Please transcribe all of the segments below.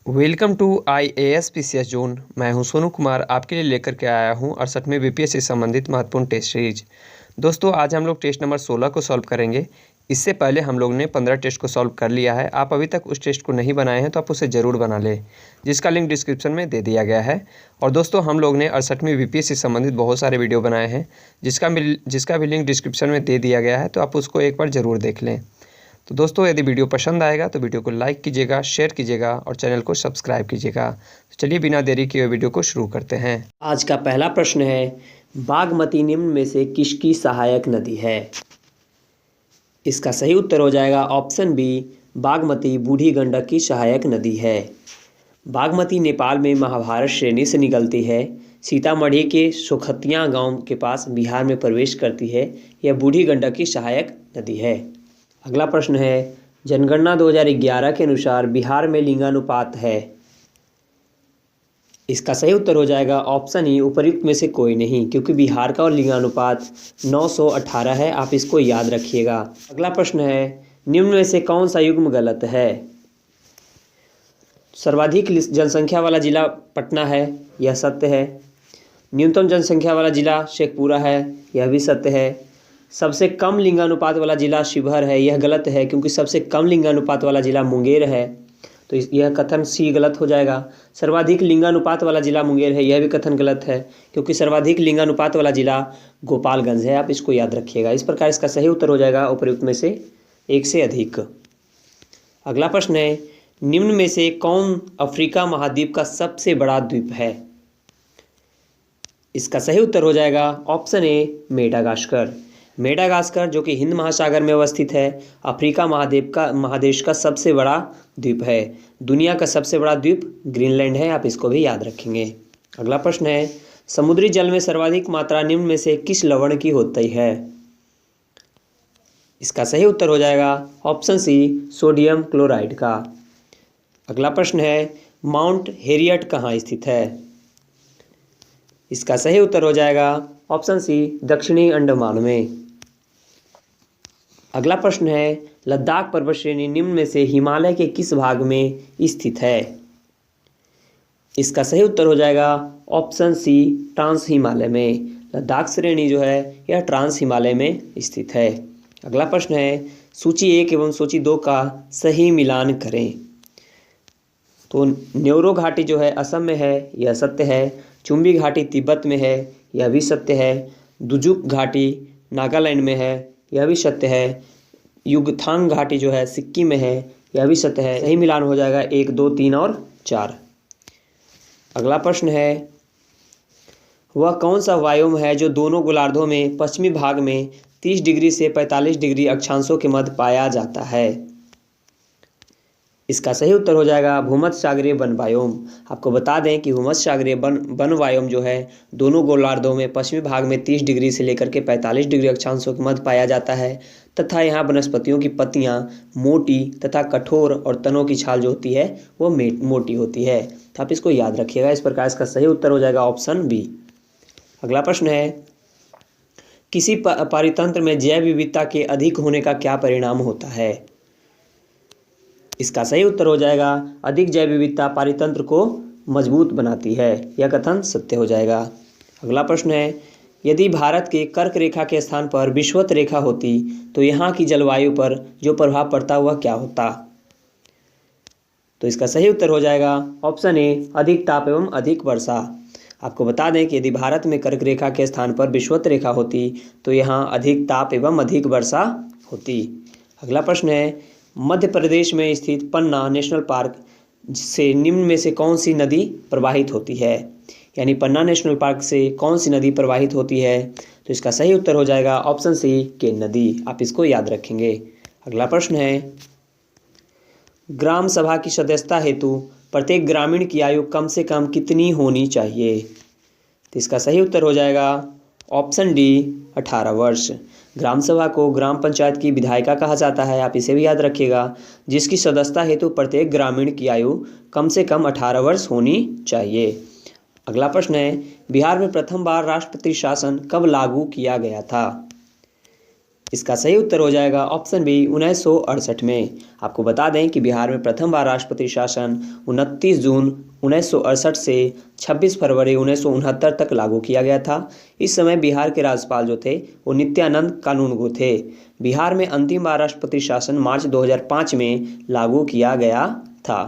Welcome to IAS PCS zone. मैं हूं सोनू कुमार, आपके लिए लेकर के आया हूं 68वें BPS से संबंधित महत्वपूर्ण टेस्ट सीरीज। दोस्तों, आज हम लोग टेस्ट नंबर 16 को सॉल्व करेंगे। इससे पहले हम लोग ने 15 टेस्ट को सॉल्व कर लिया है। आप अभी तक उस टेस्ट को नहीं बनाए हैं तो आप उसे ज़रूर बना लें, जिसका लिंक डिस्क्रिप्शन में दे दिया गया है। और दोस्तों, हम लोग ने 68वीं BPS से संबंधित बहुत सारे वीडियो बनाए हैं, जिसका भी लिंक डिस्क्रिप्शन में दे दिया गया है, तो आप उसको एक बार ज़रूर देख लें। तो दोस्तों, यदि वीडियो पसंद आएगा तो वीडियो को लाइक कीजिएगा, शेयर कीजिएगा और चैनल को सब्सक्राइब कीजिएगा। तो चलिए बिना देरी किए वीडियो को शुरू करते हैं। आज का पहला प्रश्न है, बागमती निम्न में से किसकी सहायक नदी है? इसका सही उत्तर हो जाएगा ऑप्शन बी, बागमती बूढ़ी गंडक की सहायक नदी है। बागमती नेपाल में महाभारत श्रेणी से निकलती है। सीतामढ़ी के सोखतिया गांव के पास बिहार में प्रवेश करती है। यह बूढ़ी गंडक की सहायक नदी है। अगला प्रश्न है, जनगणना 2011 के अनुसार बिहार में लिंगानुपात है। इसका सही उत्तर हो जाएगा ऑप्शन ई, उपर्युक्त में से कोई नहीं, क्योंकि बिहार का और लिंगानुपात 918 है। आप इसको याद रखिएगा। अगला प्रश्न है, निम्न में से कौन सा युग्म गलत है? सर्वाधिक जनसंख्या वाला जिला पटना है, यह सत्य है। न्यूनतम जनसंख्या वाला जिला शेखपुरा है, यह भी सत्य है। सबसे कम लिंगानुपात वाला जिला शिवहर है, यह गलत है, क्योंकि सबसे कम लिंगानुपात वाला जिला मुंगेर है। तो यह कथन सी गलत हो जाएगा। सर्वाधिक लिंगानुपात वाला जिला मुंगेर है, यह भी कथन गलत है, क्योंकि सर्वाधिक लिंगानुपात वाला जिला गोपालगंज है। आप इसको याद रखिएगा। इस प्रकार इसका सही उत्तर हो जाएगा उपर्युक्त में से एक से अधिक। अगला प्रश्न है, निम्न में से कौन अफ्रीका महाद्वीप का सबसे बड़ा द्वीप है? इसका सही उत्तर हो जाएगा ऑप्शन ए, मेडागास्कर। मेडागास्कर जो कि हिंद महासागर में अवस्थित है, अफ्रीका महादेश का सबसे बड़ा द्वीप है। दुनिया का सबसे बड़ा द्वीप ग्रीनलैंड है। आप इसको भी याद रखेंगे। अगला प्रश्न है, समुद्री जल में सर्वाधिक मात्रा निम्न में से किस लवण की होती है? इसका सही उत्तर हो जाएगा ऑप्शन सी, सोडियम क्लोराइड का। अगला प्रश्न है, माउंट हेरियट कहाँ स्थित है? इसका सही उत्तर हो जाएगा ऑप्शन सी, दक्षिणी अंडमान में। अगला प्रश्न है, लद्दाख पर्वत श्रेणी निम्न में से हिमालय के किस भाग में स्थित है? इसका सही उत्तर हो जाएगा ऑप्शन सी, ट्रांस हिमालय में। लद्दाख श्रेणी जो है यह ट्रांस हिमालय में स्थित है। अगला प्रश्न है, सूची 1 एवं सूची 2 का सही मिलान करें। तो न्योरो घाटी जो है असम में है, यह सत्य है। चुम्बी घाटी तिब्बत में है, यह भी सत्य है। दुजुक घाटी नागालैंड में है, यह भी सत्य है। युगथांग घाटी जो है सिक्किम में है, यह भी सत्य है। सही मिलान हो जाएगा 1, 2, 3 और 4। अगला प्रश्न है, वह कौन सा वायुम है जो दोनों गोलार्धों में पश्चिमी भाग में 30 डिग्री से 45 डिग्री अक्षांशों के मध्य पाया जाता है? इसका सही उत्तर हो जाएगा भूमध्यसागरीय वन वायुम। आपको बता दें कि भूमध्यसागरीय वन वायुम जो है दोनों गोलार्धों में पश्चिमी भाग में 30 डिग्री से लेकर के 45 डिग्री अक्षांशों के मध्य पाया जाता है, तथा यहाँ वनस्पतियों की पत्तियाँ मोटी तथा कठोर और तनों की छाल जो होती है वो मोटी होती है। तो आप इसको याद रखिएगा। इस प्रकार इसका सही उत्तर हो जाएगा ऑप्शन बी। अगला प्रश्न है, किसी पारितंत्र में जैव विविधता के अधिक होने का क्या परिणाम होता है? इसका सही उत्तर हो जाएगा अधिक जैव विविधता पारितंत्र को मजबूत बनाती है। यह कथन सत्य हो जाएगा। अगला प्रश्न है, यदि भारत के कर्क रेखा के स्थान पर विषुवत रेखा होती तो यहाँ की जलवायु पर जो प्रभाव पड़ता वह क्या होता? तो इसका सही उत्तर हो जाएगा ऑप्शन ए, अधिक ताप एवं अधिक वर्षा। आपको बता दें कि यदि भारत में कर्क रेखा के स्थान पर विषुवत रेखा होती तो यहाँ अधिक ताप एवं अधिक वर्षा होती। अगला प्रश्न है, मध्य प्रदेश में स्थित पन्ना नेशनल पार्क से निम्न में से कौन सी नदी प्रवाहित होती है? यानी पन्ना नेशनल पार्क से कौन सी नदी प्रवाहित होती है? तो इसका सही उत्तर हो जाएगा ऑप्शन सी, के नदी। आप इसको याद रखेंगे। अगला प्रश्न है, ग्राम सभा की सदस्यता हेतु प्रत्येक ग्रामीण की आयु कम से कम कितनी होनी चाहिए? तो इसका सही उत्तर हो जाएगा ऑप्शन डी, 18 वर्ष। ग्राम सभा को ग्राम पंचायत की विधायिका कहा जाता है। आप इसे भी याद रखिएगा, जिसकी सदस्यता हेतु प्रत्येक ग्रामीण की आयु कम से कम 18 वर्ष होनी चाहिए। अगला प्रश्न है, बिहार में प्रथम बार राष्ट्रपति शासन कब लागू किया गया था? इसका सही उत्तर हो जाएगा ऑप्शन बी 1968 में। आपको बता दें कि बिहार में प्रथम बार राष्ट्रपति शासन 29 जून 1968 से 26 फरवरी 1969 तक लागू किया गया था। इस समय बिहार के राज्यपाल जो थे वो नित्यानंद कानूनगो थे। बिहार में अंतिम बार राष्ट्रपति शासन मार्च 2005 में लागू किया गया था।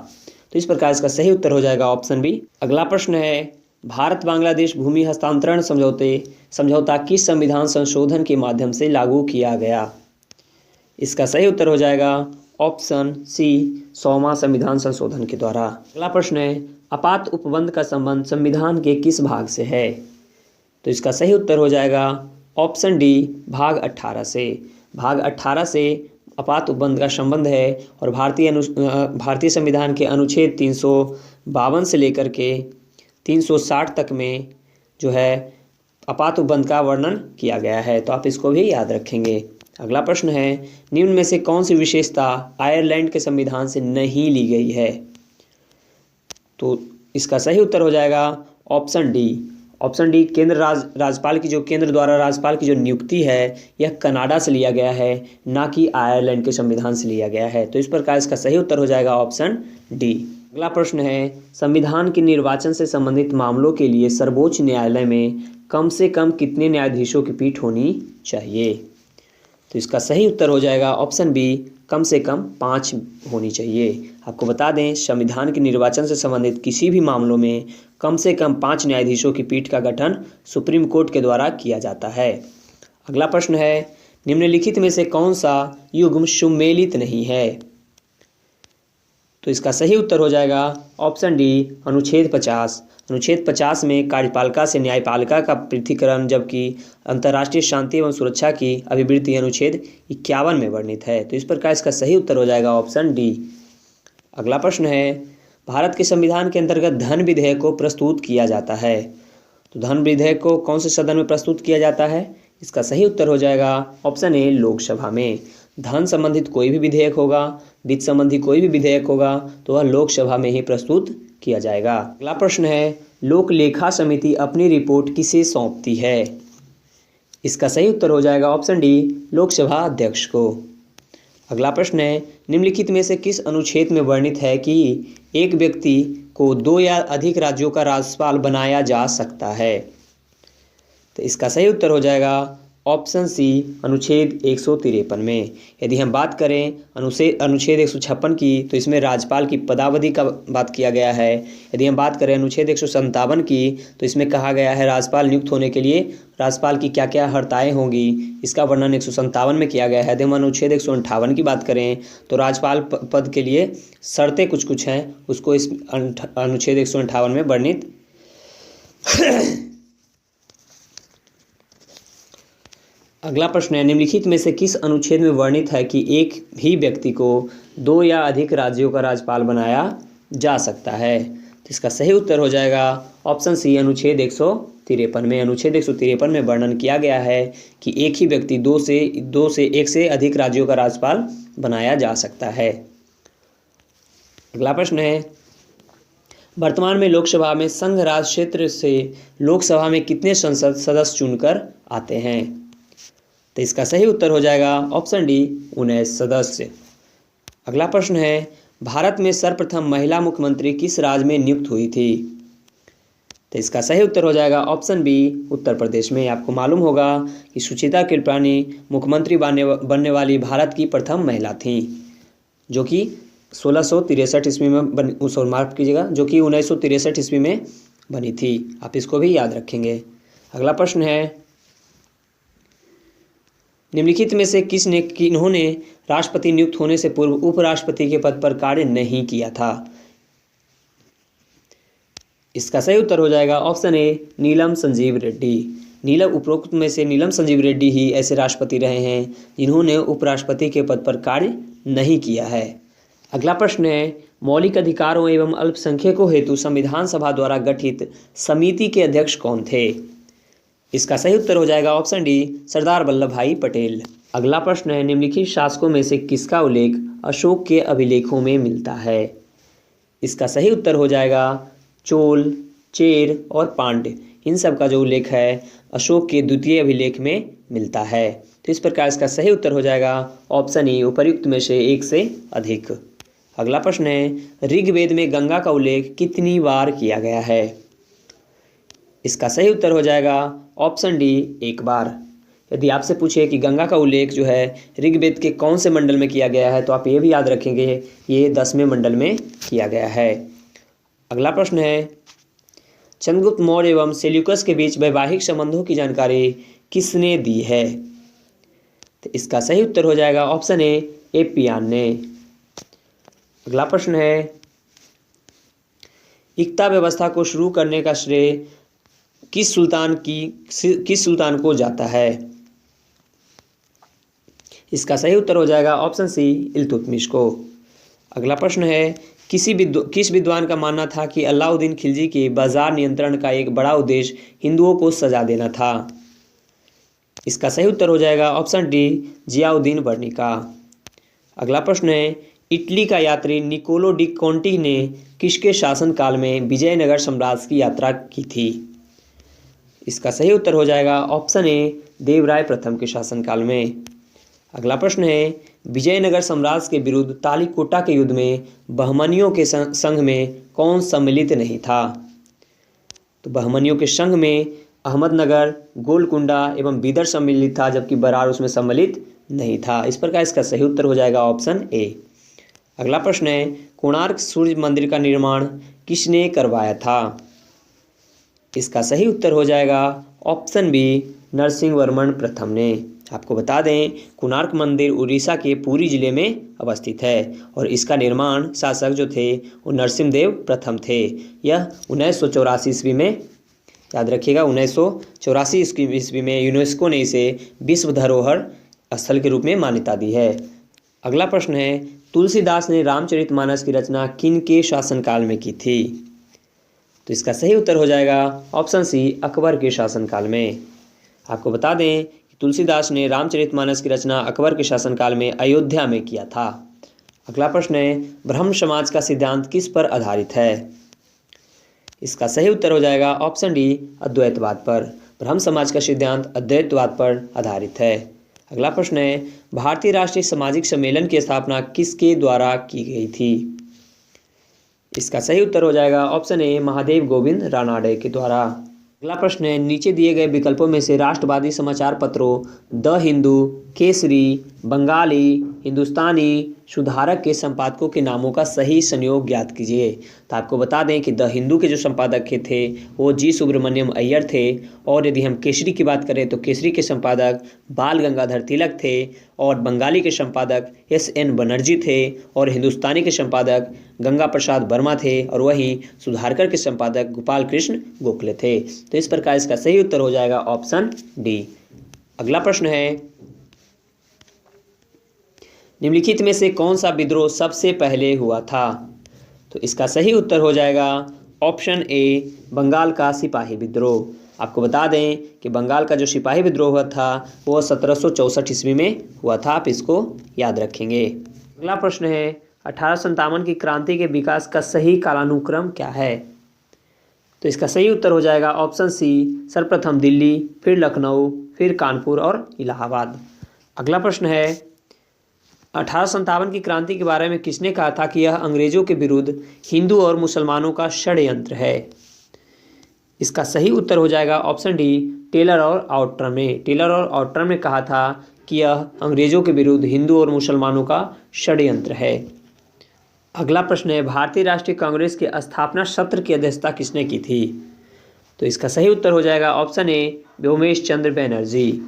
तो इस प्रकार इसका सही उत्तर हो जाएगा ऑप्शन बी। अगला प्रश्न है, भारत बांग्लादेश भूमि हस्तांतरण समझौता किस संविधान संशोधन के माध्यम से लागू किया गया? इसका सही उत्तर हो जाएगा ऑप्शन सी 100वां संविधान संशोधन के द्वारा। अगला प्रश्न है, आपात उपबंध का संबंध संविधान के किस भाग से है? तो इसका सही उत्तर हो जाएगा ऑप्शन डी भाग 18 से। भाग 18 से आपात उपबंध का संबंध है और भारतीय संविधान के अनुच्छेद 352 से लेकर के 360 तक में जो है आपात उपबंध का वर्णन किया गया है। तो आप इसको भी याद रखेंगे। अगला प्रश्न है, निम्न में से कौन सी विशेषता आयरलैंड के संविधान से नहीं ली गई है? तो इसका सही उत्तर हो जाएगा ऑप्शन डी। ऑप्शन डी, राज्यपाल की जो केंद्र द्वारा राज्यपाल की जो नियुक्ति है यह कनाडा से लिया गया है, ना कि आयरलैंड के संविधान से लिया गया है। तो इस प्रकार इसका सही उत्तर हो जाएगा ऑप्शन डी। अगला प्रश्न है, संविधान के निर्वाचन से संबंधित मामलों के लिए सर्वोच्च न्यायालय में कम से कम कितने न्यायाधीशों की पीठ होनी चाहिए? तो इसका सही उत्तर हो जाएगा ऑप्शन बी, कम से कम 5 होनी चाहिए। आपको बता दें, संविधान के निर्वाचन से संबंधित किसी भी मामलों में कम से कम 5 न्यायाधीशों की पीठ का गठन सुप्रीम कोर्ट के द्वारा किया जाता है। अगला प्रश्न है, निम्नलिखित में से कौन सा युग्म सुमेलित नहीं है? तो इसका सही उत्तर हो जाएगा ऑप्शन डी, अनुच्छेद 50। अनुच्छेद 50 में कार्यपालिका से न्यायपालिका का पृथक्करण, जबकि अंतर्राष्ट्रीय शांति एवं सुरक्षा की अभिवृद्धि अनुच्छेद 51 में वर्णित है। तो इस प्रकार इसका सही उत्तर हो जाएगा ऑप्शन डी। अगला प्रश्न है, भारत के संविधान के अंतर्गत धन विधेयक को प्रस्तुत किया जाता है। तो धन विधेयक को कौन से सदन में प्रस्तुत किया जाता है? इसका सही उत्तर हो जाएगा ऑप्शन ए, लोकसभा में। धन संबंधित कोई भी विधेयक होगा, वित्त संबंधी कोई भी विधेयक होगा तो वह लोकसभा में ही प्रस्तुत किया जाएगा। अगला प्रश्न है, लोक लेखा समिति अपनी रिपोर्ट किसे सौंपती है? इसका सही उत्तर हो जाएगा ऑप्शन डी, लोकसभा अध्यक्ष को। अगला प्रश्न है, निम्नलिखित में से किस अनुच्छेद में वर्णित है कि एक व्यक्ति को 2 या अधिक राज्यों का राज्यपाल बनाया जा सकता है? तो इसका सही उत्तर हो जाएगा ऑप्शन सी, अनुच्छेद 153 में। यदि हम बात करें अनुच्छेद 156 की, तो इसमें राज्यपाल की पदावधि का बात किया गया है। यदि हम बात करें अनुच्छेद 157 की, तो इसमें कहा गया है राज्यपाल नियुक्त होने के लिए राज्यपाल की क्या क्या हर्ताएँ होंगी, इसका वर्णन 157 में किया गया है। यदि हम अनुच्छेद 158 की बात करें तो राज्यपाल पद के लिए शर्तें कुछ हैं, उसको इस अनुच्छेद 158 में वर्णित अगला प्रश्न है, निम्नलिखित में से किस अनुच्छेद में वर्णित है कि एक ही व्यक्ति को 2 या अधिक राज्यों का राज्यपाल बनाया जा सकता है? तो इसका सही उत्तर हो जाएगा ऑप्शन सी, अनुच्छेद 153 में। अनुच्छेद 153 में वर्णन किया गया है कि एक ही व्यक्ति 2 से 1 से अधिक राज्यों का राज्यपाल बनाया जा सकता है। अगला प्रश्न है, वर्तमान में लोकसभा में संघ राज्य क्षेत्र से लोकसभा में कितने संसद सदस्य चुनकर आते हैं? तो इसका सही उत्तर हो जाएगा ऑप्शन डी, 19 सदस्य। अगला प्रश्न है, भारत में सर्वप्रथम महिला मुख्यमंत्री किस राज्य में नियुक्त हुई थी? तो इसका सही उत्तर हो जाएगा ऑप्शन बी, उत्तर प्रदेश में। आपको मालूम होगा कि सुचित्रा कृपलानी मुख्यमंत्री बनने वाली भारत की प्रथम महिला थी, जो कि 1663 ईस्वी में माफ कीजिएगा, जो कि 1963 ईस्वी में बनी थी। आप इसको भी याद रखेंगे। अगला प्रश्न है, निम्नलिखित में से किन्होंने राष्ट्रपति नियुक्त होने से पूर्व उपराष्ट्रपति के पद पर कार्य नहीं किया था? इसका सही उत्तर हो जाएगा ऑप्शन ए, नीलम संजीव रेड्डी। उपरोक्त में से नीलम संजीव रेड्डी ही ऐसे राष्ट्रपति रहे हैं जिन्होंने उपराष्ट्रपति के पद पर कार्य नहीं किया है। अगला प्रश्न है, मौलिक अधिकारों एवं अल्पसंख्यकों हेतु संविधान सभा द्वारा गठित समिति के अध्यक्ष कौन थे? इसका सही उत्तर हो जाएगा ऑप्शन डी, सरदार वल्लभ भाई पटेल। अगला प्रश्न है, निम्नलिखित शासकों में से किसका उल्लेख अशोक के अभिलेखों में मिलता है? इसका सही उत्तर हो जाएगा चोल, चेर और पांड्य। इन सब का जो उल्लेख है अशोक के द्वितीय अभिलेख में मिलता है। तो इस प्रकार इसका सही उत्तर हो जाएगा ऑप्शन ई, उपर्युक्त में से एक से अधिक। अगला प्रश्न है ऋग्वेद में गंगा का उल्लेख कितनी बार किया गया है? इसका सही उत्तर हो जाएगा ऑप्शन डी, एक बार। यदि आपसे पूछे कि गंगा का उल्लेख जो है ऋग्वेद के कौन से मंडल में किया गया है तो आप ये भी याद रखेंगे ये 10वें मंडल में किया गया है। अगला प्रश्न है चंद्रगुप्त मौर्य एवं सेल्यूकस के बीच वैवाहिक संबंधों की जानकारी किसने दी है? तो इसका सही उत्तर हो जाएगा ऑप्शन ए, एपियान ने। अगला प्रश्न है इक्ता व्यवस्था को शुरू करने का श्रेय किस सुल्तान को जाता है? इसका सही उत्तर हो जाएगा ऑप्शन सी, इल्तुतमिश को। अगला प्रश्न है किस विद्वान का मानना था कि अलाउद्दीन खिलजी के बाजार नियंत्रण का एक बड़ा उद्देश्य हिंदुओं को सजा देना था? इसका सही उत्तर हो जाएगा ऑप्शन डी, जियाउद्दीन बर्नी का। अगला प्रश्न है इटली का यात्री निकोलो डी कॉन्टी ने किसके शासनकाल में विजयनगर साम्राज्य की यात्रा की थी? इसका सही उत्तर हो जाएगा ऑप्शन ए, देवराय प्रथम के शासनकाल में। अगला प्रश्न है विजयनगर साम्राज्य के विरुद्ध तालिकोटा के युद्ध में बहमनियों के संघ में कौन सम्मिलित नहीं था? तो बहमनियों के संघ में अहमदनगर, गोलकुंडा एवं बीदर सम्मिलित था, जबकि बरार उसमें सम्मिलित नहीं था। इस प्रकार इसका सही उत्तर हो जाएगा ऑप्शन ए। अगला प्रश्न है कोणार्क सूर्य मंदिर का निर्माण किसने करवाया था? इसका सही उत्तर हो जाएगा ऑप्शन बी, नरसिंहवर्मन प्रथम ने। आपको बता दें कोणार्क मंदिर उड़ीसा के पुरी जिले में अवस्थित है और इसका निर्माण शासक जो थे वो नरसिंहदेव प्रथम थे। यह 1984 ईस्वी में, याद रखिएगा 1984 ईस्वी में यूनेस्को ने इसे विश्व धरोहर स्थल के रूप में मान्यता दी है। अगला प्रश्न है तुलसीदास ने रामचरितमानस की रचना किन के शासनकाल में की थी? तो इसका सही उत्तर हो जाएगा ऑप्शन सी, अकबर के शासनकाल में। आपको बता दें कि तुलसीदास ने रामचरितमानस की रचना अकबर के शासनकाल में अयोध्या में किया था। अगला प्रश्न है ब्रह्म समाज का सिद्धांत किस पर आधारित है? इसका सही उत्तर हो जाएगा ऑप्शन डी, अद्वैतवाद पर। ब्रह्म समाज का सिद्धांत अद्वैतवाद पर आधारित है। अगला प्रश्न है भारतीय राष्ट्रीय सामाजिक सम्मेलन की स्थापना किसके द्वारा की गई थी? इसका सही उत्तर हो जाएगा ऑप्शन ए, महादेव गोविंद रानाडे के द्वारा। अगला प्रश्न है नीचे दिए गए विकल्पों में से राष्ट्रवादी समाचार पत्रों द हिंदू, केसरी, बंगाली, हिंदुस्तानी, सुधारक के संपादकों के नामों का सही संयोग ज्ञात कीजिए। तो आपको बता दें कि द हिंदू के जो संपादक थे वो जी सुब्रमण्यम अय्यर थे, और यदि हम केसरी की बात करें तो केसरी के संपादक बाल गंगाधर तिलक थे, और बंगाली के संपादक एस.एन. बनर्जी थे, और हिंदुस्तानी के संपादक गंगा प्रसाद वर्मा थे, और वहीं सुधारकर के संपादक गोपाल कृष्ण गोखले थे। तो इस प्रकार इसका सही उत्तर हो जाएगा ऑप्शन डी। अगला प्रश्न है निम्नलिखित में से कौन सा विद्रोह सबसे पहले हुआ था? तो इसका सही उत्तर हो जाएगा ऑप्शन ए, बंगाल का सिपाही विद्रोह। आपको बता दें कि बंगाल का जो सिपाही विद्रोह हुआ था वो 1764 ईस्वी में हुआ था। आप इसको याद रखेंगे। अगला प्रश्न है 1857 की क्रांति के विकास का सही कालानुक्रम क्या है? तो इसका सही उत्तर हो जाएगा ऑप्शन सी, सर्वप्रथम दिल्ली, फिर लखनऊ, फिर कानपुर और इलाहाबाद। अगला प्रश्न है 1857 की क्रांति के बारे में किसने कहा था कि यह अंग्रेजों के विरुद्ध हिंदू और मुसलमानों का षड्यंत्र है? इसका सही उत्तर हो जाएगा ऑप्शन डी, टेलर और आउटरम ने। टेलर और आउटरम ने कहा था कि यह अंग्रेजों के विरुद्ध हिंदू और मुसलमानों का षड्यंत्र है। अगला प्रश्न है भारतीय राष्ट्रीय कांग्रेस के स्थापना सत्र की अध्यक्षता किसने की थी? तो इसका सही उत्तर हो जाएगा ऑप्शन ए, व्योमेश चंद्र बनर्जी।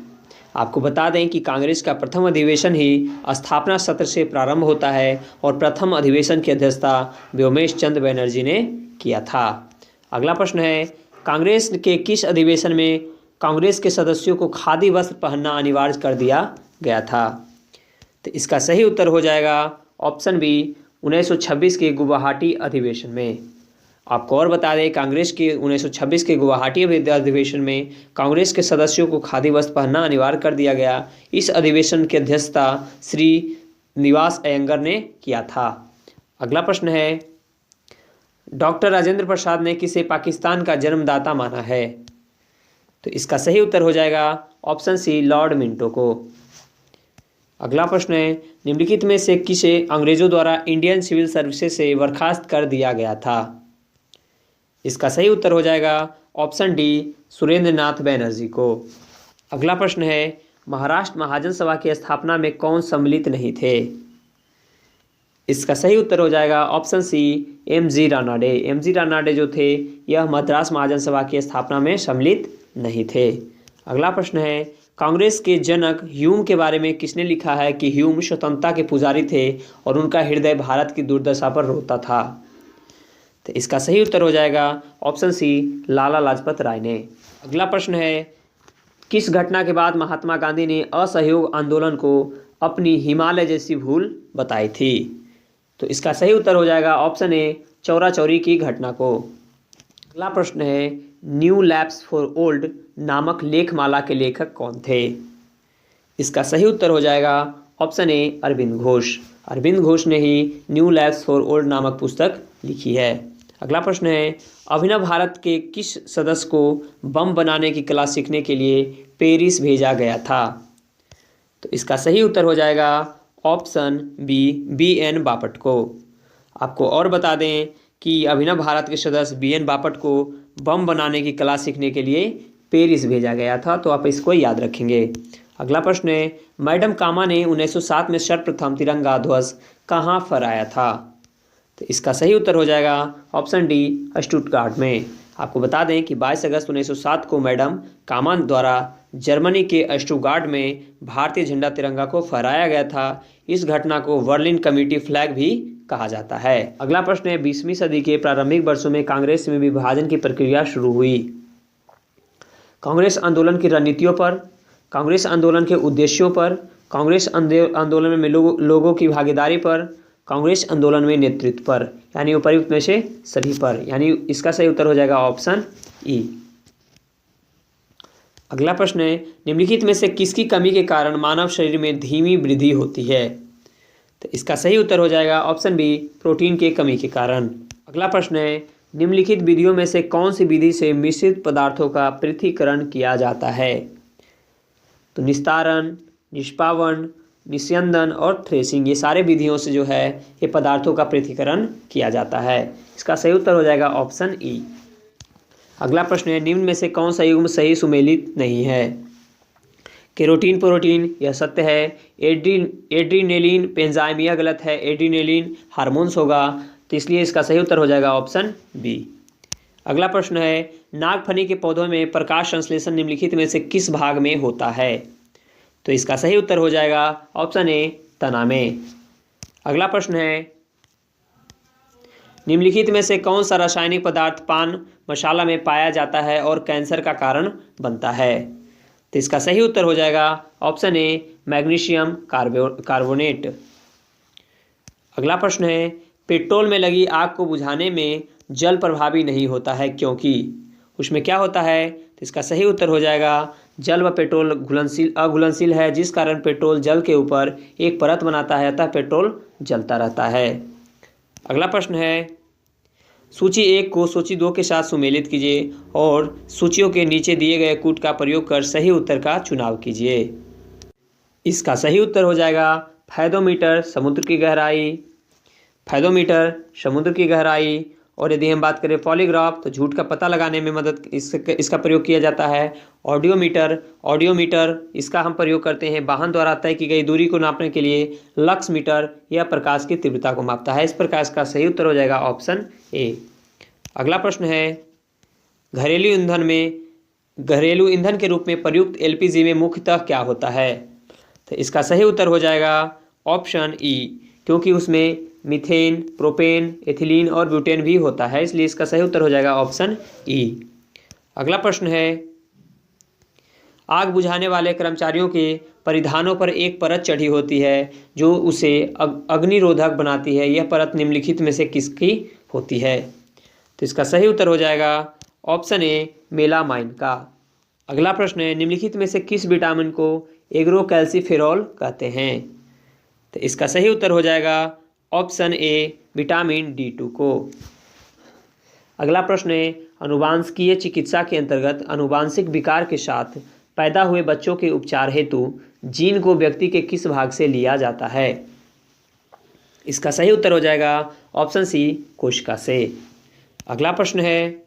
आपको बता दें कि कांग्रेस का प्रथम अधिवेशन ही स्थापना सत्र से प्रारंभ होता है और प्रथम अधिवेशन की अध्यक्षता व्योमेश चंद्र बनर्जी ने किया था। अगला प्रश्न है कांग्रेस के किस अधिवेशन में कांग्रेस के सदस्यों को खादी वस्त्र पहनना अनिवार्य कर दिया गया था? तो इसका सही उत्तर हो जाएगा ऑप्शन बी, 1926 के गुवाहाटी अधिवेशन में। आपको और बता दें कांग्रेस के 1926 के गुवाहाटी अधिवेशन में कांग्रेस के सदस्यों को खादी वस्त्र पहनना अनिवार्य कर दिया गया। इस अधिवेशन की अध्यक्षता श्री निवास अयंगर ने किया था। अगला प्रश्न है डॉक्टर राजेंद्र प्रसाद ने किसे पाकिस्तान का जन्मदाता माना है? तो इसका सही उत्तर हो जाएगा ऑप्शन सी लॉर्ड मिंटो को। अगला प्रश्न है, निम्नलिखित में से किसे अंग्रेजों द्वारा इंडियन सिविल सर्विसेज से बर्खास्त कर दिया गया था? इसका सही उत्तर हो जाएगा ऑप्शन डी सुरेंद्र नाथ बनर्जी को। अगला प्रश्न है, महाराष्ट्र महाजन सभा की स्थापना में कौन सम्मिलित नहीं थे? इसका सही उत्तर हो जाएगा option C M G. Ranade. M G. Ranade जो थे यह मद्रास महाजन सभा की स्थापना में सम्मिलित नहीं थे। अगला प्रश्न है, कांग्रेस के जनक ह्यूम के बारे में किसने लिखा है कि ह्यूम स्वतंत्रता के पुजारी थे और उनका हृदय भारत की दुर्दशा पर रोता था? तो इसका सही उत्तर हो जाएगा ऑप्शन सी लाला लाजपत राय ने। अगला प्रश्न है, किस घटना के बाद महात्मा गांधी ने असहयोग आंदोलन को अपनी हिमालय जैसी भूल बताई थी? तो इसका सही उत्तर हो जाएगा ऑप्शन ए चौरा चौरी की घटना को। अगला प्रश्न है, न्यू लैप्स फॉर ओल्ड नामक लेखमाला के लेखक कौन थे? इसका सही उत्तर हो जाएगा ऑप्शन ए अरविंद घोष। अरविंद घोष ने ही न्यू लैप्स फॉर ओल्ड नामक पुस्तक लिखी है। अगला प्रश्न है, अभिनव भारत के किस सदस्य को बम बनाने की कला सीखने के लिए पेरिस भेजा गया था? तो इसका सही उत्तर हो जाएगा ऑप्शन बी एन बापट को। आपको और बता दें कि अभिनव भारत के सदस्य बी.एन. बापट को बम बनाने की कला सीखने के लिए पेरिस भेजा गया था, तो आप इसको याद रखेंगे। अगला प्रश्न है, मैडम कामा ने 1907 में सर्वप्रथम तिरंगा ध्वज कहाँ फहराया था? तो इसका सही उत्तर हो जाएगा ऑप्शन डी स्टुटगार्ट में। आपको बता दें कि 22 अगस्त 1907 को मैडम कामा द्वारा जर्मनी के स्टुटगार्ट में भारतीय झंडा तिरंगा को फहराया गया था। इस घटना को बर्लिन कमेटी फ्लैग भी कहा जाता है। अगला प्रश्न है, 20वीं सदी के प्रारंभिक वर्षों में कांग्रेस में विभाजन की प्रक्रिया शुरू हुई। कांग्रेस आंदोलन की रणनीतियों पर, कांग्रेस आंदोलन के उद्देश्यों पर, कांग्रेस आंदोलन में लोगों की भागीदारी पर, कांग्रेस आंदोलन में नेतृत्व पर, यानी उपर्युक्त में से सभी पर, यानी इसका सही उत्तर हो जाएगा ऑप्शन ई। अगला प्रश्न है, निम्नलिखित में से किसकी कमी के कारण मानव शरीर में धीमी वृद्धि होती है? तो इसका सही उत्तर हो जाएगा ऑप्शन बी प्रोटीन के कमी के कारण। अगला प्रश्न है, निम्नलिखित विधियों में से कौन सी विधि से मिश्रित पदार्थों का पृथक्करण किया जाता है? तो निस्तारण, निष्पावन, निस्यंदन और थ्रेसिंग, ये सारे विधियों से जो है ये पदार्थों का पृथक्करण किया जाता है। इसका सही उत्तर हो जाएगा ऑप्शन ई। अगला प्रश्न है, निम्न में से कौन सा युग्म सही सुमेलित नहीं है? केरोटीन प्रोटीन, यह सत्य है। एड्रीनेलिन पेंजाइम, यह गलत है। एड्रीनेलिन हार्मोन्स होगा, तो इसलिए इसका सही उत्तर हो जाएगा ऑप्शन बी। अगला प्रश्न है, नागफनी के पौधों में प्रकाश संश्लेषण निम्नलिखित में से किस भाग में होता है? तो इसका सही उत्तर हो जाएगा ऑप्शन ए तना में। अगला प्रश्न है, निम्नलिखित में से कौन सा रासायनिक पदार्थ पान मसाला में पाया जाता है और कैंसर का कारण बनता है? तो इसका सही उत्तर हो जाएगा ऑप्शन ए मैग्नीशियम कार्बोनेट। अगला प्रश्न है, पेट्रोल में लगी आग को बुझाने में जल प्रभावी नहीं होता है क्योंकि? उसमें क्या होता है? तो इसका सही उत्तर हो जाएगा जल व पेट्रोल अघुलनशील है, जिस कारण पेट्रोल जल के ऊपर एक परत बनाता है, अतः पेट्रोल जलता रहता है। अगला प्रश्न है, सूची 1 को सूची 2 के साथ सुमेलित कीजिए और सूचियों के नीचे दिए गए कूट का प्रयोग कर सही उत्तर का चुनाव कीजिए। इसका सही उत्तर हो जाएगा फैदोमीटर समुद्र की गहराई, फैदोमीटर समुद्र की गहराई। और यदि हम बात करें पॉलीग्राफ, तो झूठ का पता लगाने में इसका प्रयोग किया जाता है। ऑडियोमीटर इसका हम प्रयोग करते हैं वाहन द्वारा तय की गई दूरी को नापने के लिए। लक्स मीटर यह प्रकाश की तीव्रता को मापता है। इस प्रकार इसका सही उत्तर हो जाएगा ऑप्शन ए। अगला प्रश्न है, घरेलू ईंधन के रूप में प्रयुक्त एलपीजी में मुख्यतः क्या होता है? तो इसका सही उत्तर हो जाएगा ऑप्शन ई, क्योंकि उसमें मीथेन, प्रोपेन, एथिलीन और ब्यूटेन भी होता है, इसलिए इसका सही उत्तर हो जाएगा ऑप्शन ई। अगला प्रश्न है, आग बुझाने वाले कर्मचारियों के परिधानों पर एक परत चढ़ी होती है जो उसे अग्निरोधक बनाती है। यह परत निम्नलिखित में से किसकी होती है? तो इसका सही उत्तर हो जाएगा ऑप्शन ए मेलामाइन का। अगला प्रश्न है, निम्नलिखित में से किस विटामिन को एग्रोकैल्सिफेरॉल कहते हैं? तो इसका सही उत्तर हो जाएगा ऑप्शन ए विटामिन D2 को। अगला प्रश्न है, अनुवांशिकीय चिकित्सा के अंतर्गत अनुवांशिक विकार के साथ पैदा हुए बच्चों के उपचार हेतु जीन को व्यक्ति के किस भाग से लिया जाता है? इसका सही उत्तर हो जाएगा ऑप्शन सी, कोशिका से। अगला प्रश्न है,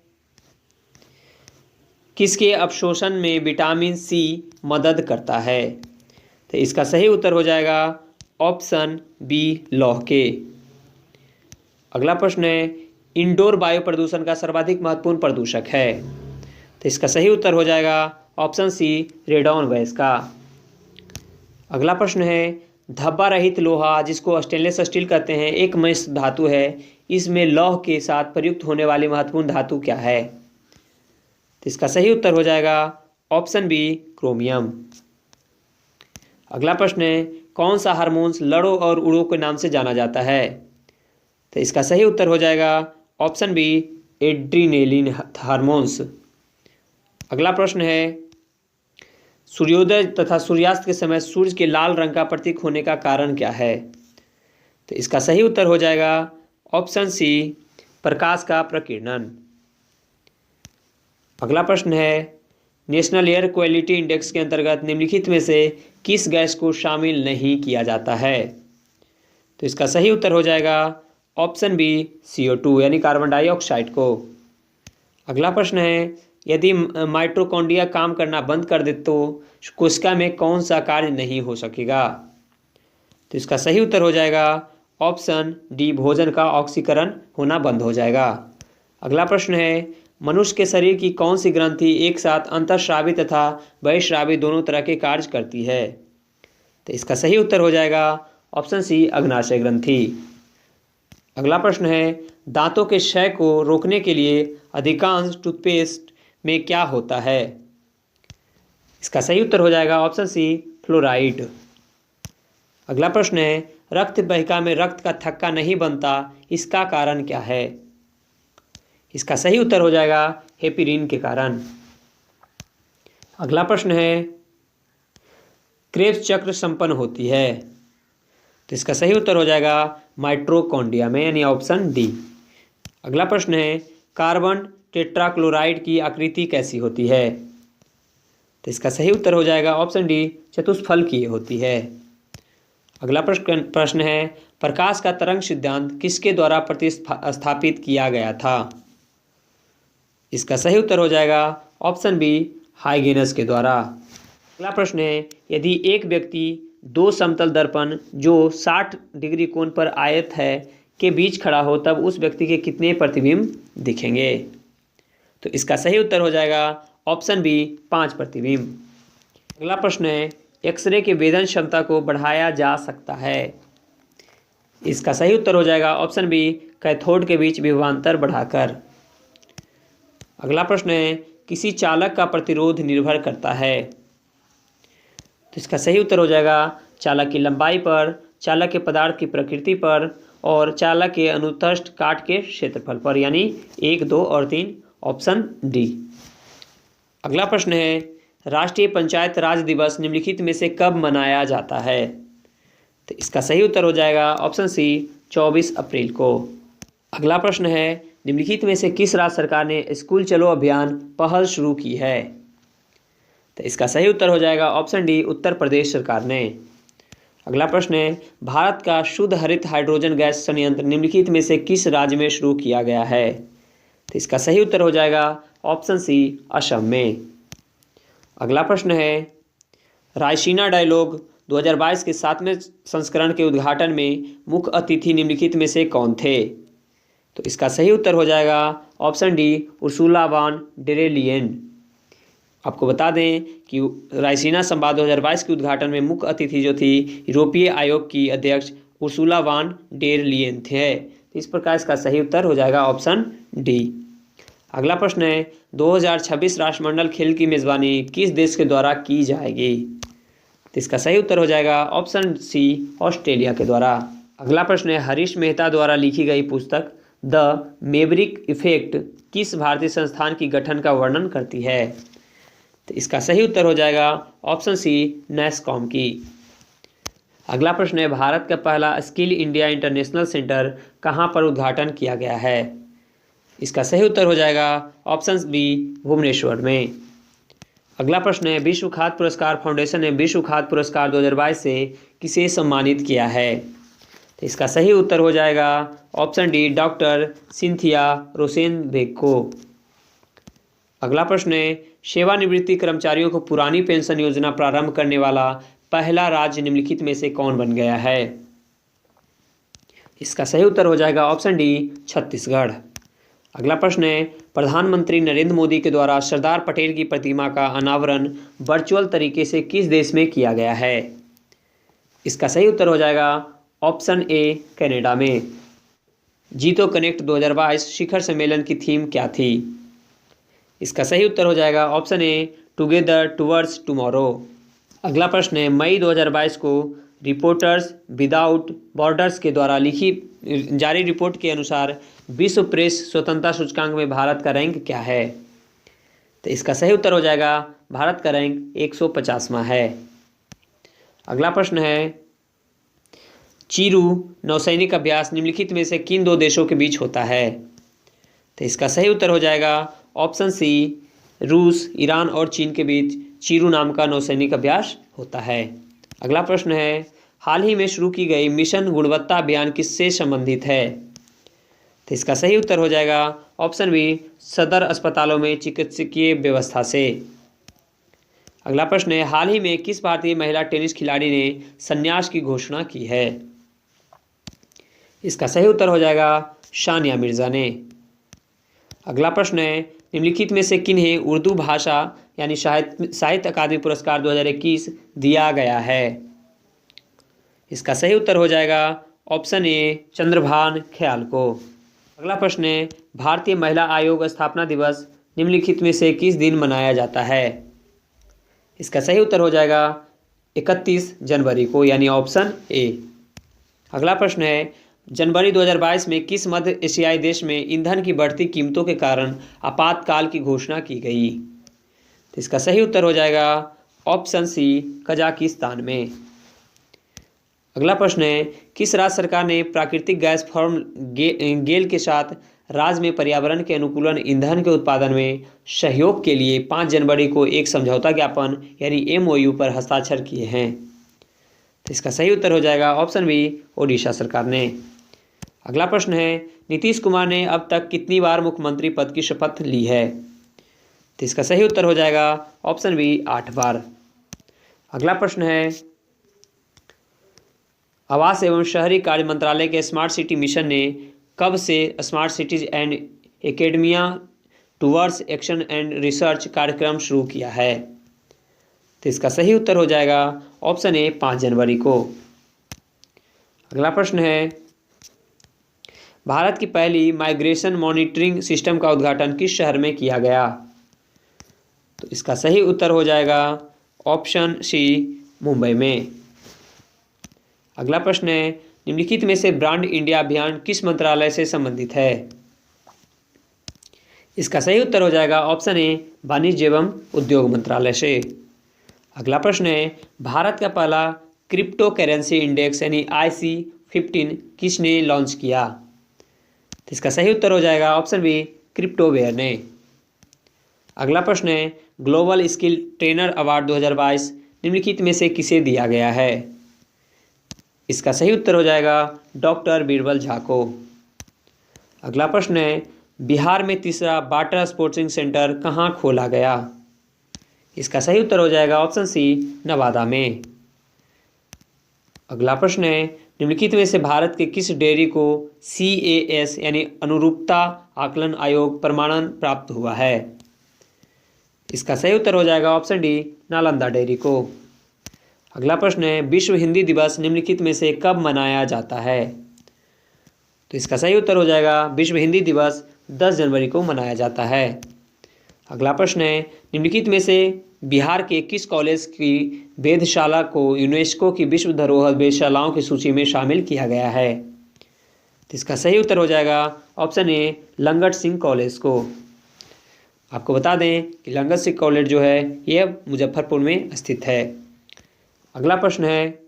किसके अवशोषण में विटामिन सी मदद करता है? तो इसका सही उत्तर हो जाएगा ऑप्शन बी, लौह के। अगला प्रश्न है, इंडोर वायु प्रदूषण का सर्वाधिक महत्वपूर्ण प्रदूषक है? तो इसका सही उत्तर हो जाएगा ऑप्शन सी, रेडॉन गैस का। अगला प्रश्न है, धब्बा रहित लोहा जिसको स्टेनलेस स्टील कहते हैं एक मिश्र धातु है, इसमें लौह के साथ प्रयुक्त होने वाली महत्वपूर्ण धातु क्या है? तो इसका सही उत्तर हो जाएगा ऑप्शन बी, क्रोमियम। अगला प्रश्न है, कौन सा हार्मोन्स लड़ो और उड़ो के नाम से जाना जाता है? तो इसका सही उत्तर हो जाएगा ऑप्शन बी, एड्रीनेलिन हार्मोन्स। अगला प्रश्न है, सूर्योदय तथा सूर्यास्त के समय सूर्य के लाल रंग का प्रतीक होने का कारण क्या है? तो इसका सही उत्तर हो जाएगा ऑप्शन सी, प्रकाश का प्रकीर्णन। अगला प्रश्न है, नेशनल एयर क्वालिटी इंडेक्स के अंतर्गत निम्नलिखित में से किस गैस को शामिल नहीं किया जाता है? तो इसका सही उत्तर हो जाएगा ऑप्शन बी, CO2 यानी कार्बन डाइऑक्साइड को। अगला प्रश्न है, यदि माइटोकॉन्ड्रिया काम करना बंद कर दे तो कोशिका में कौन सा कार्य नहीं हो सकेगा? तो इसका सही उत्तर हो जाएगा ऑप्शन डी, भोजन का ऑक्सीकरण होना बंद हो जाएगा। अगला प्रश्न है, मनुष्य के शरीर की कौन सी ग्रंथि एक साथ अंतःस्रावी तथा बहिःस्रावी दोनों तरह के कार्य करती है? तो इसका सही उत्तर हो जाएगा ऑप्शन सी, अग्नाशय ग्रंथि। अगला प्रश्न है, दांतों के क्षय को रोकने के लिए अधिकांश टूथपेस्ट में क्या होता है? इसका सही उत्तर हो जाएगा ऑप्शन सी, फ्लोराइड। अगला प्रश्न है, रक्त वाहिका में रक्त का थक्का नहीं बनता, इसका कारण क्या है? इसका सही उत्तर हो जाएगा हेपेरिन के कारण। अगला प्रश्न है, क्रेब्स चक्र संपन्न होती है? तो इसका सही उत्तर हो जाएगा माइटोकॉन्ड्रिया में यानी ऑप्शन डी। अगला प्रश्न है, कार्बन टेट्राक्लोराइड की आकृति कैसी होती है? तो इसका सही उत्तर हो जाएगा ऑप्शन डी, चतुष्फलकीय होती है। अगला प्रश्न है, प्रकाश का तरंग सिद्धांत किसके द्वारा प्रतिस्थापित किया गया था? इसका सही उत्तर हो जाएगा ऑप्शन बी, हाइगेनस के द्वारा। अगला प्रश्न है, यदि एक व्यक्ति दो समतल दर्पण जो 60 डिग्री कोण पर आयत है के बीच खड़ा हो तब उस व्यक्ति के कितने प्रतिबिंब दिखेंगे? तो इसका सही उत्तर हो जाएगा ऑप्शन बी, 5 प्रतिबिंब। अगला प्रश्न है, एक्सरे के वेदन क्षमता को बढ़ाया जा सकता है? इसका सही उत्तर हो जाएगा ऑप्शन बी, कैथोड के बीच विभवांतर बढ़ाकर। अगला प्रश्न है, किसी चालक का प्रतिरोध निर्भर करता है? तो इसका सही उत्तर हो जाएगा चालक की लंबाई पर, चालक के पदार्थ की प्रकृति पर और चालक के अनुतष्ट काट के क्षेत्रफल पर, यानी 1, 2 और 3, ऑप्शन डी। अगला प्रश्न है, राष्ट्रीय पंचायत राज दिवस निम्नलिखित में से कब मनाया जाता है? तो इसका सही उत्तर हो जाएगा ऑप्शन सी, 24 अप्रैल को। अगला प्रश्न है, निम्नलिखित में से किस राज्य सरकार ने स्कूल चलो अभियान पहल शुरू की है? तो इसका सही उत्तर हो जाएगा ऑप्शन डी, उत्तर प्रदेश सरकार ने। अगला प्रश्न है, भारत का शुद्ध हरित हाइड्रोजन गैस संयंत्र निम्नलिखित में से किस राज्य में शुरू किया गया है? तो इसका सही उत्तर हो जाएगा ऑप्शन सी, असम में। अगला प्रश्न है, रायसीना डायलॉग 2022 के 7वें संस्करण के उद्घाटन में मुख्य अतिथि निम्नलिखित में से कौन थे? तो इसका सही उत्तर हो जाएगा option D, Ursula von der Leyen. आपको बता दें कि रायसीना संवाद 2022 के उद्घाटन में मुख्य अतिथि जो थी यूरोपीय आयोग की अध्यक्ष उर्सुला वॉन डेर लेयेन थे। तो इस प्रकार इसका सही उत्तर हो जाएगा ऑप्शन डी। अगला प्रश्न है, 2026 राष्ट्रमंडल खेल की मेज़बानी किस देश के द्वारा की जाएगी? तो इसका सही उत्तर हो जाएगा ऑप्शन सी, ऑस्ट्रेलिया के द्वारा। अगला प्रश्न है, हरीश मेहता द्वारा लिखी गई पुस्तक द मेवरिक इफेक्ट किस भारतीय संस्थान की गठन का वर्णन करती है? तो इसका सही उत्तर हो जाएगा ऑप्शन सी, नैसकॉम की। अगला प्रश्न है, भारत का पहला स्किल इंडिया इंटरनेशनल सेंटर कहाँ पर उद्घाटन किया गया है? इसका सही उत्तर हो जाएगा ऑप्शन बी भुवनेश्वर में। अगला प्रश्न है, विश्व खाद्य पुरस्कार फाउंडेशन ने विश्व खाद्य पुरस्कार 2022 से किसे सम्मानित किया है? तो इसका सही उत्तर हो जाएगा ऑप्शन डी डॉक्टर सिंथिया रोसेनबेग को। अगला प्रश्न है, सेवानिवृत्ति कर्मचारियों को पुरानी पेंशन योजना प्रारंभ करने वाला पहला राज्य निम्नलिखित में से कौन बन गया है? इसका सही उत्तर हो जाएगा ऑप्शन डी छत्तीसगढ़। अगला प्रश्न है, प्रधानमंत्री नरेंद्र मोदी के द्वारा सरदार पटेल की प्रतिमा का अनावरण वर्चुअल तरीके से किस देश में किया गया है? इसका सही उत्तर हो जाएगा ऑप्शन ए कनाडा में। जीतो कनेक्ट 2022 शिखर सम्मेलन की थीम क्या थी? इसका सही उत्तर हो जाएगा option A together towards tomorrow. अगला प्रश्न है, मई 2022 को रिपोर्टर्स विदाउट बॉर्डर्स के द्वारा जारी रिपोर्ट के अनुसार विश्व प्रेस स्वतंत्रता सूचकांक में भारत का रैंक क्या है? तो इसका सही उत्तर हो जाएगा भारत का रैंक 150वां है। अगला प्रश्न है, चीरू नौसैनिक अभ्यास निम्नलिखित में से किन दो देशों के बीच होता है? तो इसका सही उत्तर हो जाएगा ऑप्शन सी रूस, ईरान और चीन के बीच चीरू नाम का नौसैनिक अभ्यास होता है। अगला प्रश्न है, हाल ही में शुरू की गई मिशन गुणवत्ता अभियान किससे संबंधित है? तो इसका सही उत्तर हो जाएगा ऑप्शन बी सदर अस्पतालों में चिकित्सकीय व्यवस्था से। अगला प्रश्न है, हाल ही में किस भारतीय महिला टेनिस खिलाड़ी ने संन्यास की घोषणा की है? इसका सही उत्तर हो जाएगा सानिया मिर्जा ने। अगला प्रश्न है, निम्नलिखित में से किन्हें उर्दू भाषा यानी साहित्य अकादमी पुरस्कार 2021 दिया गया है? इसका सही उत्तर हो जाएगा ऑप्शन ए चंद्रभान ख्याल को। अगला प्रश्न है, भारतीय महिला आयोग स्थापना दिवस निम्नलिखित में से किस दिन मनाया जाता है? इसका सही उत्तर हो जाएगा 31 जनवरी को यानी ऑप्शन ए। अगला प्रश्न है, जनवरी 2022 में किस मध्य एशियाई देश में ईंधन की बढ़ती कीमतों के कारण आपातकाल की घोषणा की गई? तो इसका सही उत्तर हो जाएगा ऑप्शन सी कजाकिस्तान में। अगला प्रश्न है, किस राज्य सरकार ने प्राकृतिक गैस फर्म गेल के साथ राज्य में पर्यावरण के अनुकूलन ईंधन के उत्पादन में सहयोग के लिए 5 जनवरी को एक समझौता ज्ञापन यानी MOU पर हस्ताक्षर किए हैं? तो इसका सही उत्तर हो जाएगा ऑप्शन बी ओडिशा सरकार ने। अगला प्रश्न है, नीतीश कुमार ने अब तक कितनी बार मुख्यमंत्री पद की शपथ ली है? तो इसका सही उत्तर हो जाएगा ऑप्शन बी 8 बार। अगला प्रश्न है, आवास एवं शहरी कार्य मंत्रालय के स्मार्ट सिटी मिशन ने कब से smart cities and academia towards action and research कार्यक्रम शुरू किया है? तो इसका सही उत्तर हो जाएगा ऑप्शन ए 5 जनवरी को। अगला प्रश्न है, भारत की पहली माइग्रेशन मॉनिटरिंग सिस्टम का उद्घाटन किस शहर में किया गया? तो इसका सही उत्तर हो जाएगा ऑप्शन सी मुंबई में। अगला प्रश्न है, निम्नलिखित में से ब्रांड इंडिया अभियान किस मंत्रालय से संबंधित है? इसका सही उत्तर हो जाएगा ऑप्शन ए वाणिज्य एवं उद्योग मंत्रालय से। अगला प्रश्न है, भारत का पहला क्रिप्टो करेंसी इंडेक्स यानी IC15 किसने लॉन्च किया? तो इसका सही उत्तर हो जाएगा ऑप्शन बी क्रिप्टोवेयर ने। अगला प्रश्न है, ग्लोबल स्किल ट्रेनर अवार्ड 2022 निम्नलिखित में से किसे दिया गया है? इसका सही उत्तर हो जाएगा डॉक्टर बीरबल झा को। अगला प्रश्न है, बिहार में तीसरा वाटर स्पोर्ट्सिंग सेंटर कहाँ खोला गया? इसका सही उत्तर हो जाएगा ऑप्शन सी नवादा में। अगला प्रश्न है, निम्नलिखित में से भारत के किस डेयरी को CAS यानी अनुरूपता आकलन आयोग प्रमाणन प्राप्त हुआ है? इसका सही उत्तर हो जाएगा ऑप्शन डी नालंदा डेयरी को। अगला प्रश्न है, विश्व हिंदी दिवस निम्नलिखित में से कब मनाया जाता है? तो इसका सही उत्तर हो जाएगा विश्व हिंदी दिवस 10 जनवरी को मनाया जाता है। अगला प्रश्न है, निम्नलिखित में से बिहार के किस कॉलेज की वेधशाला को यूनेस्को की विश्व धरोहर वेधशालाओं की सूची में शामिल किया गया है? तो इसका सही उत्तर हो जाएगा option A Langat Singh college को। आपको बता दें कि लंगट सिंह कॉलेज जो है यह मुजफ्फरपुर में स्थित है। अगला प्रश्न है,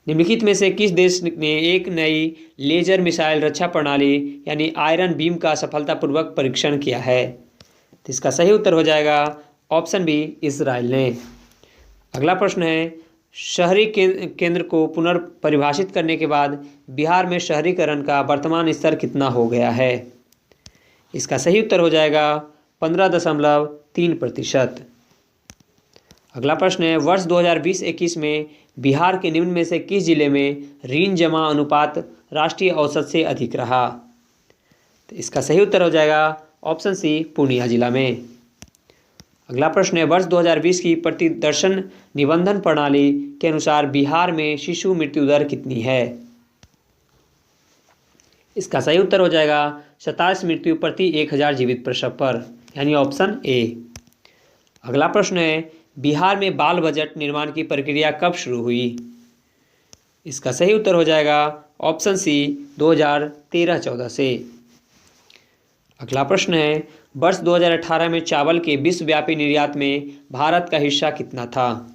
निम्नलिखित में से किस देश ने एक नई लेजर मिसाइल रक्षा प्रणाली यानी आयरन बीम का सफलतापूर्वक परीक्षण किया है? तो इसका सही उत्तर हो जाएगा ऑप्शन बी, इजराइल ने। अगला प्रश्न है, शहरी केंद्र को पुनर्परिभाषित करने के बाद बिहार में शहरीकरण का वर्तमान स्तर कितना हो गया है? इसका सही उत्तर हो जाएगा 15.3%। अगला प्रश्न है, वर्ष 2020-21 में बिहार के निम्न में से किस जिले में ऋण जमा अनुपात राष्ट्रीय औसत से अधिक रहा? तो इसका सही उत्तर हो जाएगा ऑप्शन सी, पूर्णिया जिला में। अगला प्रश्न है, वर्ष 2020 की प्रतिदर्शन निबंधन प्रणाली के अनुसार बिहार में शिशु मृत्यु दर कितनी है? इसका सही उत्तर हो जाएगा 27 मृत्यु प्रति 1000 जीवित प्रसव पर, यानी ऑप्शन ए। अगला प्रश्न है, बिहार में बाल बजट निर्माण की प्रक्रिया कब शुरू हुई? इसका सही उत्तर हो जाएगा ऑप्शन सी, 2013-14 से। अगला प्रश्न है, वर्ष 2018 में चावल के विश्वव्यापी निर्यात में भारत का हिस्सा कितना था?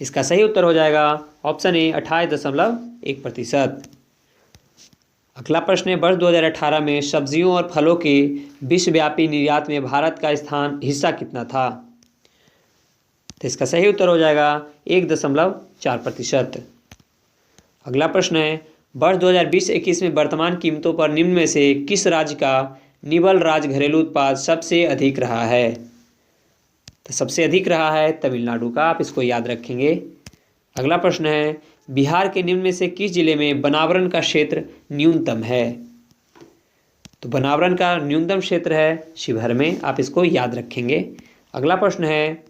इसका सही उत्तर हो जाएगा ऑप्शन ए, 28.1%। अगला प्रश्न है, वर्ष 2018 में सब्जियों और फलों के विश्वव्यापी निर्यात में भारत का हिस्सा कितना था? तो इसका सही उत्तर हो जाएगा 1.4%। अगला प्रश्न है, वर्ष 2020-21 में वर्तमान कीमतों पर निम्न में से किस राज्य का निवल राज्य घरेलू उत्पाद सबसे अधिक रहा है? तो सबसे अधिक रहा है तमिलनाडु का, आप इसको याद रखेंगे। अगला प्रश्न है, बिहार के निम्न में से किस जिले में वनावरण का क्षेत्र न्यूनतम है? तो वनावरण का न्यूनतम क्षेत्र है शिवहर में, आप इसको याद रखेंगे। अगला प्रश्न है,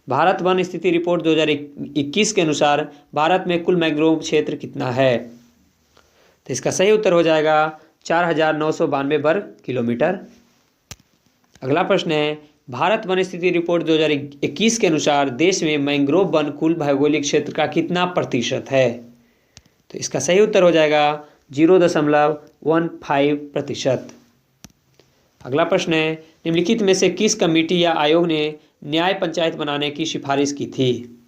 भारत वन स्थिति रिपोर्ट 2021 के अनुसार भारत में कुल मैंग्रोव क्षेत्र कितना है? तो इसका सही उत्तर हो जाएगा 4992 वर्ग किलोमीटर। अगला प्रश्न है, भारत वन स्थिति रिपोर्ट 2021 के अनुसार देश में मैंग्रोव वन कुल भौगोलिक क्षेत्र का कितना प्रतिशत है? तो इसका सही उत्तर हो जाएगा 0.15%। अगला प्रश्न है, निम्नलिखित में से किस कमेटी या आयोग ने न्याय पंचायत बनाने की सिफारिश की थी?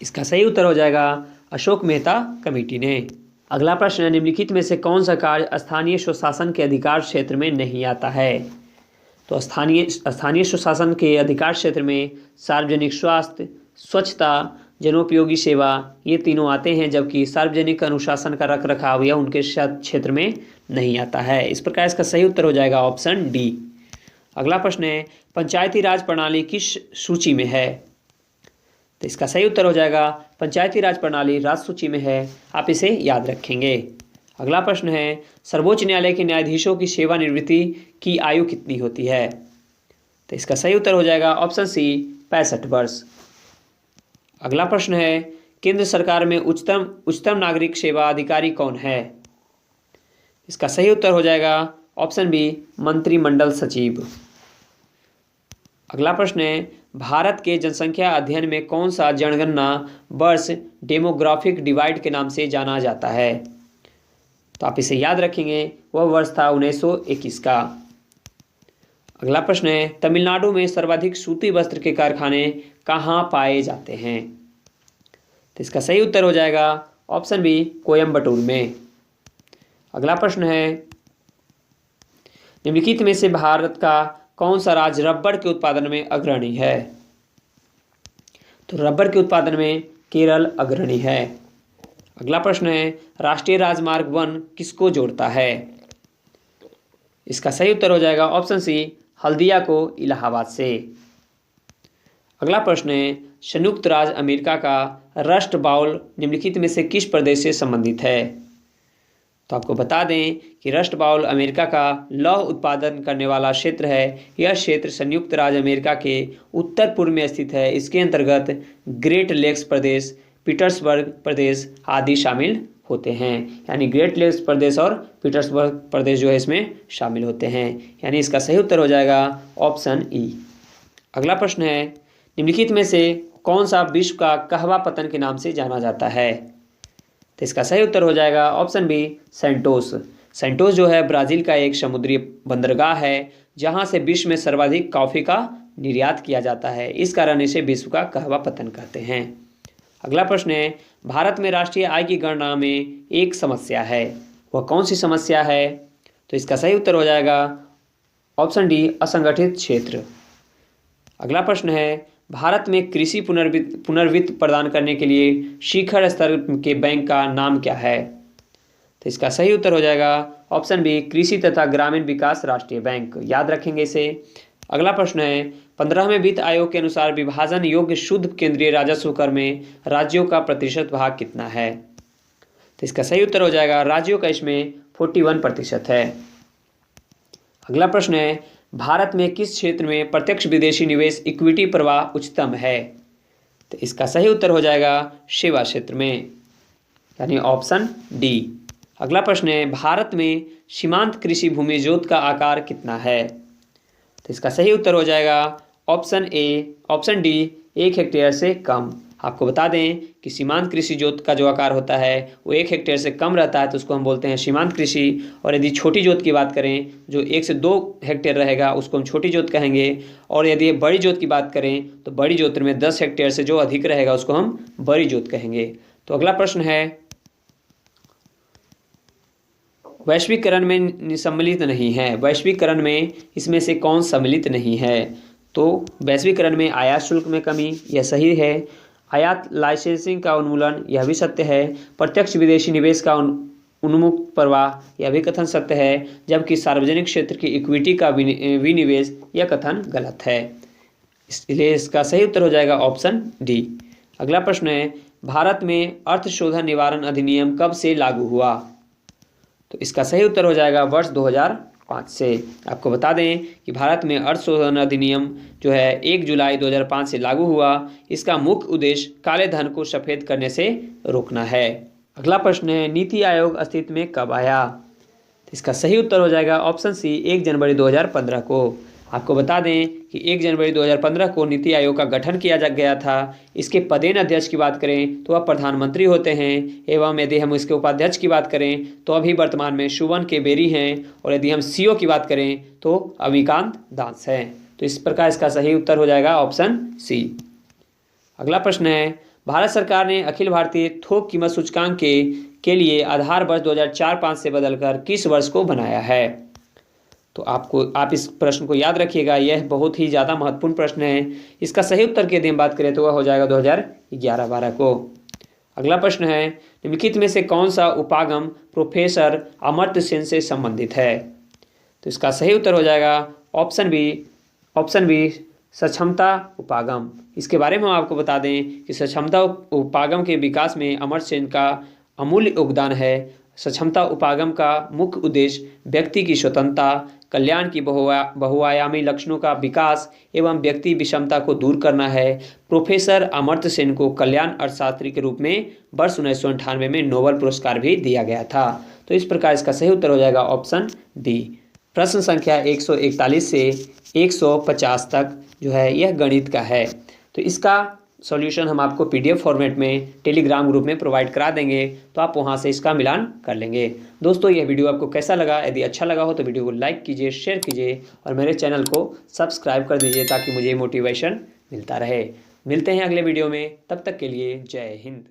इसका सही उत्तर हो जाएगा अशोक मेहता कमेटी ने। अगला प्रश्न है, निम्नलिखित में से कौन सा कार्य स्थानीय स्वशासन के अधिकार क्षेत्र में नहीं आता है? तो स्थानीय स्वशासन के अधिकार क्षेत्र में सार्वजनिक स्वास्थ्य, स्वच्छता, जनोपयोगी सेवा, ये तीनों आते हैं, जबकि सार्वजनिक अनुशासन का रख रखाव यह उनके क्षेत्र में नहीं आता है। इस प्रकार इसका सही उत्तर हो जाएगा ऑप्शन डी। अगला प्रश्न है, पंचायती राज प्रणाली किस सूची में है? तो इसका सही उत्तर हो जाएगा पंचायती राज प्रणाली राज्य सूची में है, आप इसे याद रखेंगे। अगला प्रश्न है, सर्वोच्च न्यायालय के न्यायाधीशों की सेवानिवृत्ति की आयु कितनी होती है? तो इसका सही उत्तर हो जाएगा ऑप्शन सी, 65 वर्ष। अगला प्रश्न है, केंद्र सरकार में उच्चतम नागरिक सेवा अधिकारी कौन है? इसका सही उत्तर हो जाएगा ऑप्शन बी, मंत्रिमंडल सचिव। अगला प्रश्न है, भारत के जनसंख्या अध्ययन में कौन सा जनगणना वर्ष डेमोग्राफिक डिवाइड के नाम से जाना जाता है? तो आप इसे याद रखेंगे, वह वर्ष था 1921 का। अगला प्रश्न है, तमिलनाडु में सर्वाधिक सूती वस्त्र के कारखाने कहाँ पाए जाते हैं? तो इसका सही उत्तर हो जाएगा ऑप्शन बी, कोयम्बटूर में। अगला प्रश्न है, निम्नलिखित में से भारत का कौन सा राज्य रबर के उत्पादन में अग्रणी है? तो रबर के उत्पादन में केरल अग्रणी है। अगला प्रश्न है, राष्ट्रीय राजमार्ग 1 किसको जोड़ता है? इसका सही उत्तर हो जाएगा ऑप्शन सी, हल्दिया को इलाहाबाद से। अगला प्रश्न है, संयुक्त राज्य अमेरिका का रस्ट बाउल निम्नलिखित में से किस प्रदेश से संबंधित है? तो आपको बता दें कि रस्ट बाउल अमेरिका का लौह उत्पादन करने वाला क्षेत्र है। यह क्षेत्र संयुक्त राज्य अमेरिका के उत्तर पूर्व में स्थित है। इसके अंतर्गत ग्रेट लेक्स प्रदेश, पीटर्सबर्ग प्रदेश आदि शामिल होते हैं। यानी ग्रेट लेक्स प्रदेश और पीटर्सबर्ग प्रदेश जो है इसमें शामिल होते हैं। यानी इसका सही उत्तर हो जाएगा ऑप्शन ई। अगला प्रश्न है, निम्नलिखित में से कौन सा विश्व का कहवा पतन के नाम से जाना जाता है? तो इसका सही उत्तर हो जाएगा ऑप्शन बी, सेंटोस। सेंटोस जो है ब्राज़ील का एक समुद्री बंदरगाह है, जहां से विश्व में सर्वाधिक कॉफ़ी का निर्यात किया जाता है। इस कारण इसे विश्व का कहवा पतन कहते हैं। अगला प्रश्न है, भारत में राष्ट्रीय आय की गणना में एक समस्या है, वह कौन सी समस्या है? तो इसका सही उत्तर हो जाएगा ऑप्शन डी, असंगठित क्षेत्र। अगला प्रश्न है, भारत में कृषि पुनर्वित्त प्रदान करने के लिए शिखर स्तर के बैंक का नाम क्या है? तो इसका सही उत्तर हो जाएगा ऑप्शन बी, कृषि तथा ग्रामीण विकास राष्ट्रीय बैंक। याद रखेंगे इसे। अगला प्रश्न है, 15वें वित्त आयोग के अनुसार विभाजन योग्य शुद्ध केंद्रीय राजस्व कर में राज्यों का प्रतिशत भाग कितना है? तो इसका सही उत्तर हो जाएगा राज्यों का इसमें 41% है। अगला प्रश्न है, भारत में किस क्षेत्र में प्रत्यक्ष विदेशी निवेश इक्विटी प्रवाह उच्चतम है? तो इसका सही उत्तर हो जाएगा सेवा क्षेत्र में, यानी ऑप्शन डी। अगला प्रश्न है, भारत में सीमांत कृषि भूमि जोत का आकार कितना है? तो इसका सही उत्तर हो जाएगा ऑप्शन डी, 1 हेक्टेयर से कम। आपको बता दें कि सीमांत कृषि जोत का जो आकार होता है वो 1 हेक्टेयर से कम रहता है, तो उसको हम बोलते हैं सीमांत कृषि। और यदि छोटी जोत की बात करें, जो 1 से 2 हेक्टेयर रहेगा, उसको हम छोटी जोत कहेंगे। और यदि बड़ी जोत की बात करें, तो बड़ी जोत में 10 हेक्टेयर से जो अधिक रहेगा उसको हम बड़ी जोत कहेंगे। तो अगला प्रश्न है, वैश्वीकरण में सम्मिलित नहीं है, वैश्वीकरण में इसमें से कौन सम्मिलित नहीं है? तो वैश्वीकरण में आयात शुल्क में कमी, यह सही है। आयात लाइसेंसिंग का उन्मूलन, यह भी सत्य है। प्रत्यक्ष विदेशी निवेश का उन्मुक्त प्रवाह, यह भी कथन सत्य है। जबकि सार्वजनिक क्षेत्र की इक्विटी का विनिवेश, यह कथन गलत है। इसलिए इसका सही उत्तर हो जाएगा ऑप्शन डी। अगला प्रश्न है, भारत में अर्थशोधन निवारण अधिनियम कब से लागू हुआ? तो इसका सही उत्तर हो जाएगा वर्ष 2005 से। आपको बता दें कि भारत में अर्थशोधन अधिनियम जो है 1 जुलाई 2005 से लागू हुआ। इसका मुख्य उद्देश्य काले धन को सफ़ेद करने से रोकना है। अगला प्रश्न है, नीति आयोग अस्तित्व में कब आया? तो इसका सही उत्तर हो जाएगा ऑप्शन सी, 1 जनवरी 2015 को। आपको बता दें कि 1 जनवरी 2015 को नीति आयोग का गठन किया गया था। इसके पदेन अध्यक्ष की बात करें तो वह प्रधानमंत्री होते हैं, एवं यदि हम इसके उपाध्यक्ष की बात करें तो अभी वर्तमान में शुभन के बेरी हैं, और यदि हम सीईओ की बात करें तो अमिकांत दास हैं। तो इस प्रकार इसका सही उत्तर हो जाएगा ऑप्शन सी। अगला प्रश्न है, भारत सरकार ने अखिल भारतीय थोक कीमत सूचकांक के लिए आधार वर्ष 2004-5 से बदलकर किस वर्ष को बनाया है? तो आप इस प्रश्न को याद रखिएगा, यह बहुत ही ज़्यादा महत्वपूर्ण प्रश्न है। इसका सही उत्तर की यदि हम बात करें तो वह हो जाएगा 2011-12 को। अगला प्रश्न है, निम्नलिखित में से कौन सा उपागम प्रोफेसर अमर्त्य सेन से संबंधित है? तो इसका सही उत्तर हो जाएगा ऑप्शन बी, सक्षमता उपागम। इसके बारे में हम आपको बता दें कि सक्षमता उपागम के विकास में अमर्त्य सेन का अमूल्य योगदान है। सक्षमता उपागम का मुख्य उद्देश्य व्यक्ति की स्वतंत्रता, कल्याण की बहुआयामी लक्षणों का विकास एवं व्यक्ति विषमता को दूर करना है। प्रोफेसर अमर्त्य सेन को कल्याण अर्थशास्त्री के रूप में वर्ष 1998 में नोबेल पुरस्कार भी दिया गया था। तो इस प्रकार इसका सही उत्तर हो जाएगा ऑप्शन डी। प्रश्न संख्या 141 से 150 तक जो है यह गणित का है। तो इसका सॉल्यूशन हम आपको पीडीएफ फॉर्मेट में टेलीग्राम ग्रुप में प्रोवाइड करा देंगे, तो आप वहां से इसका मिलान कर लेंगे। दोस्तों, यह वीडियो आपको कैसा लगा? यदि अच्छा लगा हो तो वीडियो को लाइक कीजिए, शेयर कीजिए और मेरे चैनल को सब्सक्राइब कर दीजिए ताकि मुझे मोटिवेशन मिलता रहे। मिलते हैं अगले वीडियो में, तब तक के लिए जय हिंद।